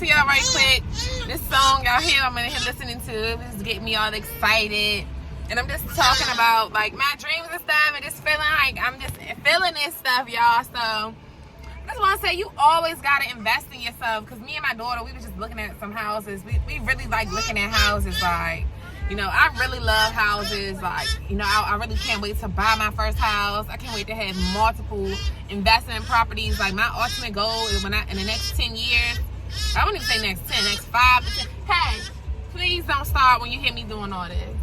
to y'all right quick. This song y'all hear, I'm in here listening to. This is getting me all excited. And I'm just talking about like my dreams and stuff and just feeling like I'm just feeling this stuff, y'all. So I just want to say you always got to invest in yourself. Because me and my daughter, we was just looking at some houses. We really like looking at houses. Like, you know, I really love houses. Like, you know, I really can't wait to buy my first house. I can't wait to have multiple investment properties. Like, my ultimate goal is in the next 10 years, I wouldn't even say next 10, next 5 to 10. Hey, please don't start when you hear me doing all this.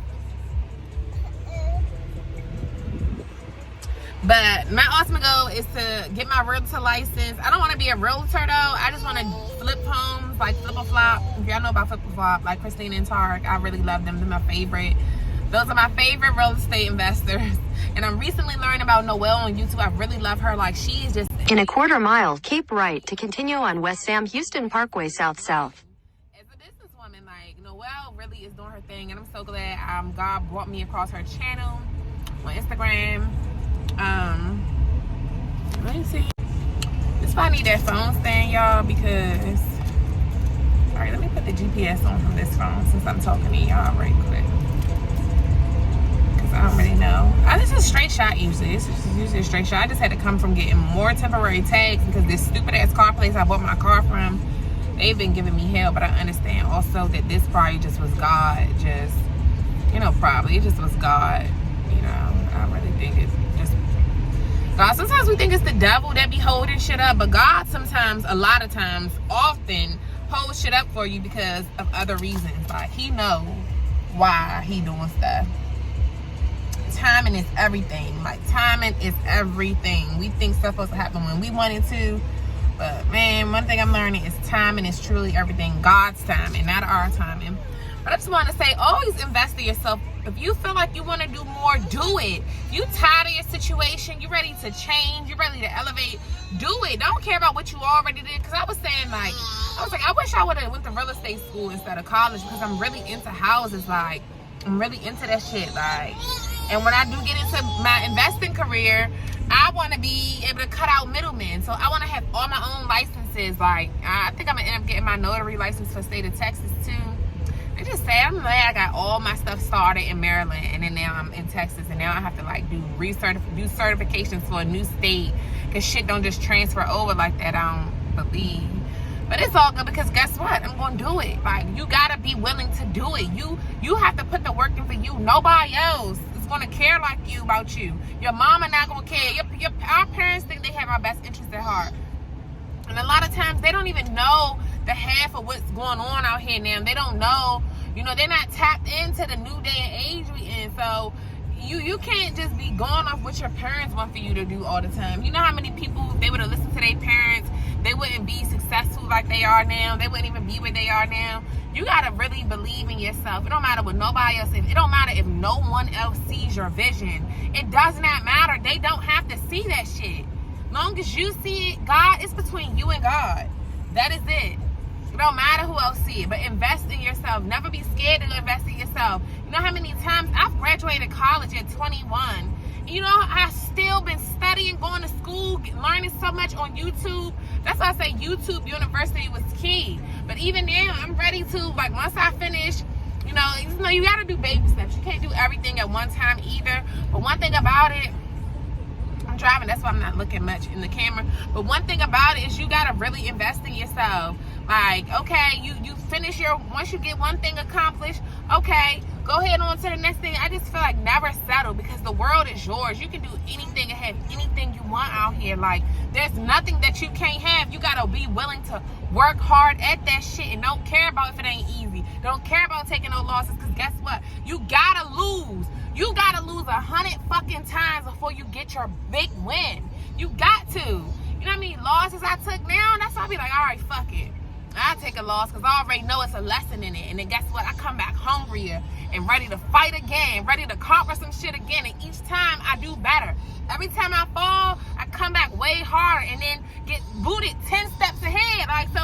But my ultimate goal is to get my realtor license. I don't want to be a realtor though. I just want to flip homes, like flip a flop. If y'all know about flip a flop, like Christina and Tarek, I really love them. They're my favorite. Those are my favorite real estate investors. And I'm recently learning about Noelle on YouTube. I really love her. Like, she's just... In a quarter mile, keep right to continue on West Sam Houston Parkway South-South. As a businesswoman, like, Noelle really is doing her thing. And I'm so glad God brought me across her channel on Instagram. Let me see. This why I need that phone stand, y'all, because... Alright, let me put the GPS on from this phone since I'm talking to y'all right quick. Because I don't really know. This is a straight shot usually. This is usually a straight shot. I just had to come from getting more temporary tags because this stupid ass car place I bought my car from, they've been giving me hell, but I understand also that this probably just was God. Just, you know, probably. It just was God. You know, I really think it's just God. Sometimes we think it's the devil that be holding shit up, but God sometimes, a lot of times, often holds shit up for you because of other reasons. Like, he knows why he doing stuff. Timing is everything. Like, timing is everything. We think stuff supposed to happen when we want it to, but man, one thing I'm learning is timing is truly everything. God's timing, not our timing. But I just want to say, always invest in yourself. If you feel like you want to do more, do it. If you tired of your situation, you ready to change, you ready to elevate, do it. Don't care about what you already did. Because I was saying, like, I wish I would have went to real estate school instead of college, because I'm really into houses. Like, I'm really into that shit. Like, and when I do get into my investing career, I want to be able to cut out middlemen. So I want to have all my own licenses. Like, I think I'm going to end up getting my notary license for the state of Texas, too. I just say I'm glad I got all my stuff started in Maryland, and then now I'm in Texas, and now I have to like do certifications for a new state, because shit don't just transfer over like that. I don't believe, but it's all good, because guess what? I'm gonna do it. Like, you gotta be willing to do it. You have to put the work in for you. Nobody else is gonna care like you about you. Your mama not gonna care. Our parents think they have our best interest at heart, and a lot of times they don't even know the half of what's going on out here now. They don't know, you know, they're not tapped into the new day and age we in. So you can't just be going off what your parents want for you to do all the time. You know how many people, if they would have listened to their parents, they wouldn't be successful like they are now. They wouldn't even be where they are now. You gotta really believe in yourself. It don't matter what nobody else is. It don't matter if no one else sees your vision. It does not matter. They don't have to see that shit. Long as you see it, God, it's between you and God. That is it. It don't matter who else see it, but invest in yourself. Never be scared to invest in yourself. You know how many times I've graduated college at 21. You know, I've still been studying, going to school, learning so much on YouTube. That's why I say YouTube University was key. But even now, I'm ready to, like, once I finish, you know, you got to do baby steps. You can't do everything at one time either. But one thing about it, I'm driving, that's why I'm not looking much in the camera. But one thing about it is you got to really invest in yourself. Like, okay, you finish once you get one thing accomplished, okay, go ahead on to the next thing. I just feel like never settle, because the world is yours. You can do anything and have anything you want out here. Like, there's nothing that you can't have. You got to be willing to work hard at that shit, and don't care about if it ain't easy. Don't care about taking no losses, because guess what? You got to lose. You got to lose 100 fucking times before you get your big win. You got to. You know what I mean? Losses I took now, that's why I be like, all right, fuck it. I take a loss because I already know it's a lesson in it. And then guess what? I come back hungrier and ready to fight again, ready to conquer some shit again. And each time I do better. Every time I fall, I come back way harder and then get booted 10 steps ahead. Like, so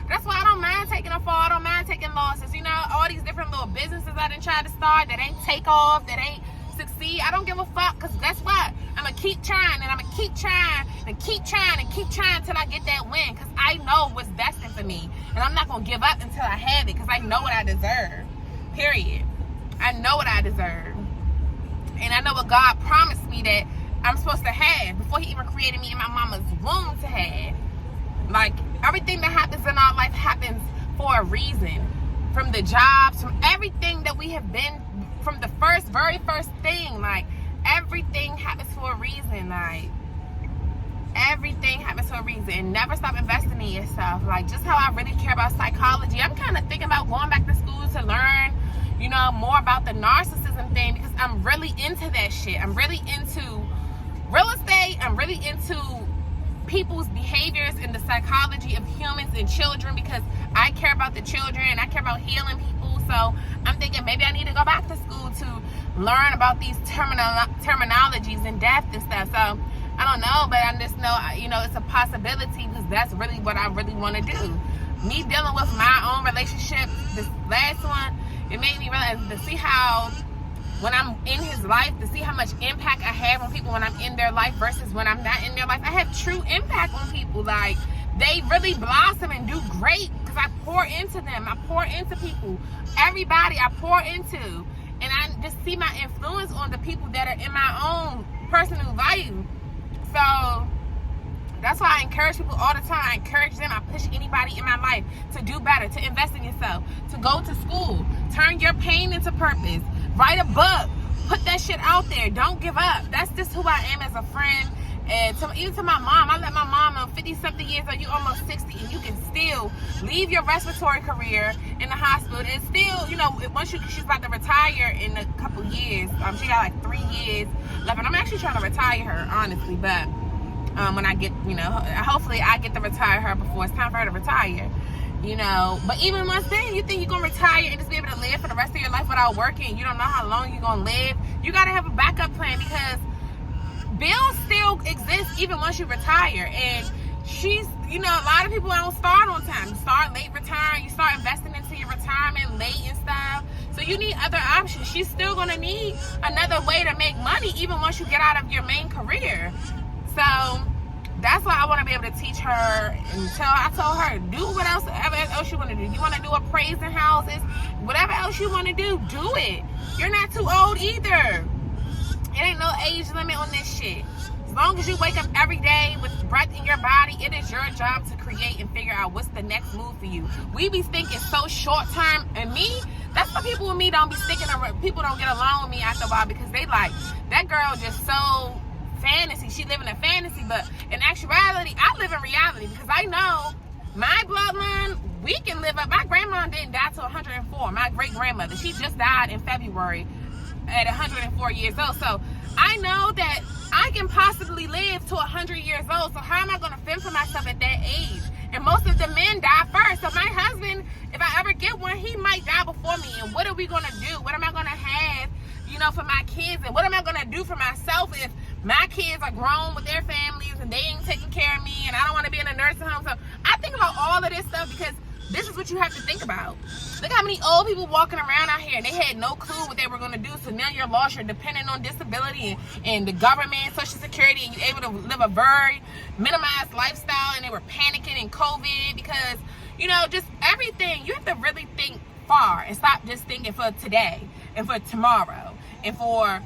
that's why I don't mind taking a fall. I don't mind taking losses. You know, all these different little businesses I done tried to start that ain't take off, that ain't succeed. I don't give a fuck, because guess what? I'm going to keep trying, and I'm going to keep trying and keep trying and keep trying till I get that win, because I I know what's destined for me. And I'm not going to give up until I have it because I know what I deserve. Period. I know what I deserve. And I know what God promised me that I'm supposed to have before he even created me in my mama's womb to have. Like, everything that happens in our life happens for a reason. From the jobs, from everything that we have been, from the very first thing, like, everything happens for a reason. Like, everything happens for a reason. And never stop investing in yourself. Like, just how I really care about psychology. I'm kind of thinking about going back to school to learn, you know, more about the narcissism thing, because I'm really into that shit. I'm really into real estate. I'm really into people's behaviors and the psychology of humans and children, because I care about the children and I care about healing people. So I'm thinking maybe I need to go back to school to learn about these terminologies and death and stuff. So I don't know, but I just know, you know, it's a possibility, because that's really what I really want to do. Me dealing with my own relationship, this last one, it made me realize to see how, when I'm in his life, to see how much impact I have on people when I'm in their life versus when I'm not in their life. I have true impact on people. Like, they really blossom and do great because I pour into them. I pour into people. Everybody I pour into. And I just see my influence on the people that are in my own personal value. So that's why I encourage people all the time. I encourage them. I push anybody in my life to do better, to invest in yourself, to go to school, turn your pain into purpose, write a book, put that shit out there. Don't give up. That's just who I am as a friend. And even to my mom, I let my mom know 50-something years old, you almost 60, and you can still leave your respiratory career in the hospital and still, you know, once she's about to retire in a couple years. She got like 3 years left, and I'm actually trying to retire her, honestly, but when I get, you know, hopefully I get to retire her before it's time for her to retire, you know. But even once then, you think you're going to retire and just be able to live for the rest of your life without working. You don't know how long you're going to live. You got to have a backup plan, because bills still exist even once you retire. And she's, you know, a lot of people don't start on time. You start late retiring. You start investing into your retirement late and stuff. So you need other options. She's still going to need another way to make money even once you get out of your main career. So that's why I want to be able to teach her I told her, do whatever else you want to do. You want to do appraising houses, whatever else you want to do it. You're not too old either. It ain't no age limit on this shit. As long as you wake up every day with breath in your body, it is your job to create and figure out what's the next move for you. We be thinking so short term, and me, that's why people with me don't be sticking around. People don't get along with me after a while, because they like, that girl just so fantasy. She live in a fantasy, but in actuality, I live in reality, because I know my bloodline, we can live up. My grandma didn't die till 104. My great grandmother, she just died in February at 104 years old. So I know that I can possibly live to 100 years old. So how am I going to fend for myself at that age? And most of the men die first. So my husband, if I ever get one, he might die before me. And what are we going to do? What am I going to have, you know, for my kids? And what am I going to do for myself if my kids are grown with their families and they ain't taking care of me and I don't want to be in a nursing home? So I think about all of this stuff, because this is what you have to think about. Look how many old people walking around out here and they had no clue what they were going to do. So now you're lost. You're dependent on disability and the government, Social Security, and you're able to live a very minimized lifestyle. And they were panicking in COVID because, you know, just everything. You have to really think far and stop just thinking for today and for tomorrow and for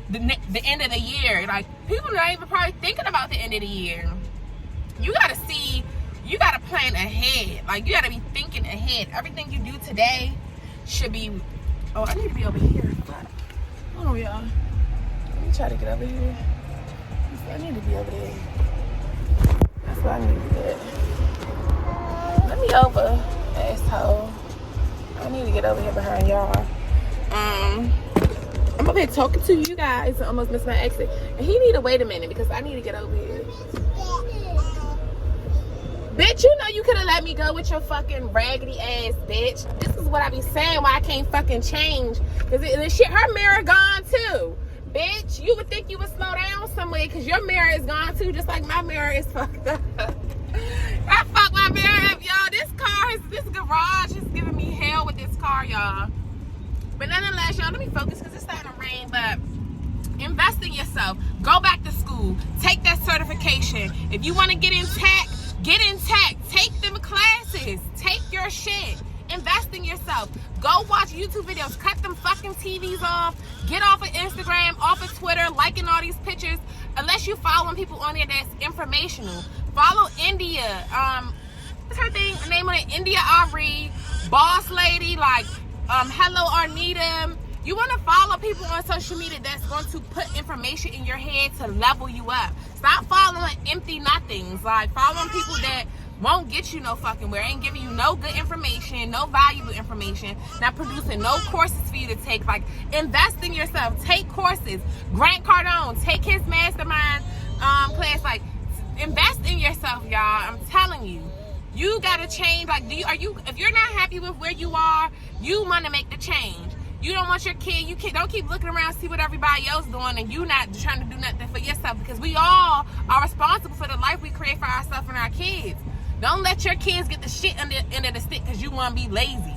the end of the year. Like, people are not even probably thinking about the end of the year. You got to see. You got to plan ahead. Like, you got to be thinking ahead. Everything you do today should be... Oh, I need to be over here. Hold on, y'all. Let me try to get over here. I need to be over there. That's what I need to get. Let me over, asshole. I need to get over here behind y'all. I'm over here talking to you guys. I almost missed my exit. And he need to wait a minute because I need to get over here. Bitch, you know you could have let me go with your fucking raggedy ass, bitch. This is what I be saying, why I can't fucking change. Because this shit, her mirror gone too. Bitch, you would think you would slow down somewhere because your mirror is gone too, just like my mirror is fucked up. I fucked my mirror up, y'all. This garage is giving me hell with this car, y'all. But nonetheless, y'all, let me focus because it's starting to rain, but invest in yourself. Go back to school. Take that certification. If you want to get in tech, Get in tech. Take them classes. Take your shit. Invest in yourself. Go watch YouTube videos. Cut them fucking TVs off. Get off of Instagram, off of Twitter, liking all these pictures. Unless you following people on there that's informational. Follow India. What's her thing? Her name on it? India Ari. Boss Lady. Like, Hello Arnita. You want to follow people on social media that's going to put information in your head to level you up. Stop following empty nothings. Like, following people that won't get you no fucking where. Ain't giving you no good information, no valuable information, not producing no courses for you to take. Like, invest in yourself. Take courses. Grant Cardone, take his mastermind class. Like, invest in yourself, y'all. I'm telling you. You gotta change. Like, if you're not happy with where you are, you wanna make the change. You don't want your kid, don't keep looking around, see what everybody else doing, and you not trying to do nothing for yourself, because we all are responsible for the life we create for ourselves and our kids. Don't let your kids get the shit under the stick because you want to be lazy.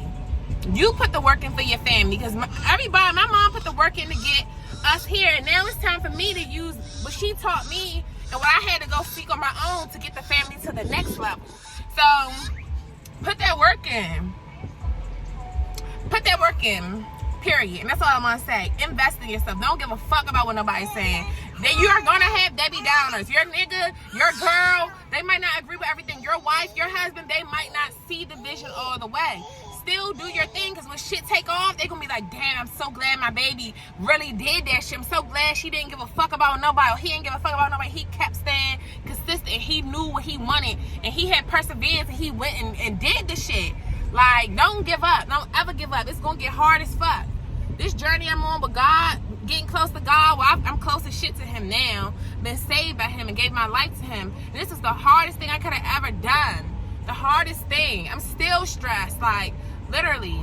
You put the work in for your family, because my mom put the work in to get us here, and now it's time for me to use what she taught me and what I had to go seek on my own to get the family to the next level. So, put that work in. Put that work in. Period. And that's all I'm gonna say. Invest in yourself. Don't give a fuck about what nobody's saying. Then you are gonna have Debbie Downers. Your nigga, your girl, they might not agree with everything. Your wife, your husband, they might not see the vision all the way. Still do your thing, because when shit take off, they gonna be like, damn, I'm so glad my baby really did that shit. I'm so glad she didn't give a fuck about nobody, or he didn't give a fuck about nobody. He kept staying consistent. He knew what he wanted, and he had perseverance, and he went and did the shit. Like, don't give up. Don't ever give up. It's gonna get hard as fuck. This journey I'm on with God, getting close to God, well, I'm close as shit to him now. Been saved by him and gave my life to him. And this is the hardest thing I could have ever done. The hardest thing. I'm still stressed, like, literally.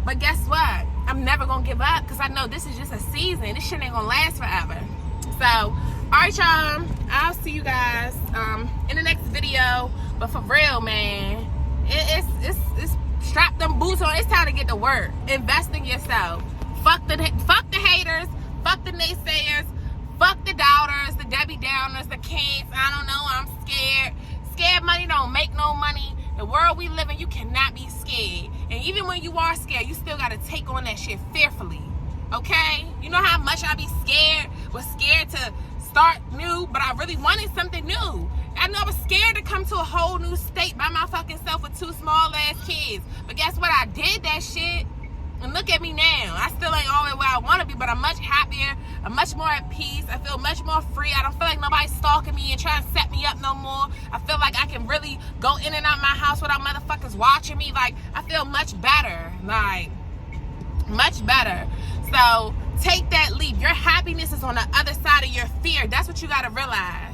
But guess what? I'm never gonna give up, because I know this is just a season. This shit ain't gonna last forever. So, alright, y'all. I'll see you guys in the next video. But for real, man, it's strap them boots on. It's time to get to work. Invest in yourself. Fuck the haters. Fuck the naysayers. Fuck the doubters, the Debbie Downers, the kids. I don't know. I'm scared. Scared money don't make no money. The world we live in, you cannot be scared. And even when you are scared, you still got to take on that shit fearfully. Okay? You know how much I be scared? Was scared to start new, but I really wanted something new. I know I was scared to come to a whole new state by my fucking self with 2 small ass kids. But guess what? I did that shit. And look at me now. I still ain't always where I want to be, but I'm much happier. I'm much more at peace. I feel much more free. I don't feel like nobody's stalking me and trying to set me up no more. I feel like I can really go in and out my house without motherfuckers watching me. Like, I feel much better. Like, much better. So, take that leap. Your happiness is on the other side of your fear. That's what you got to realize.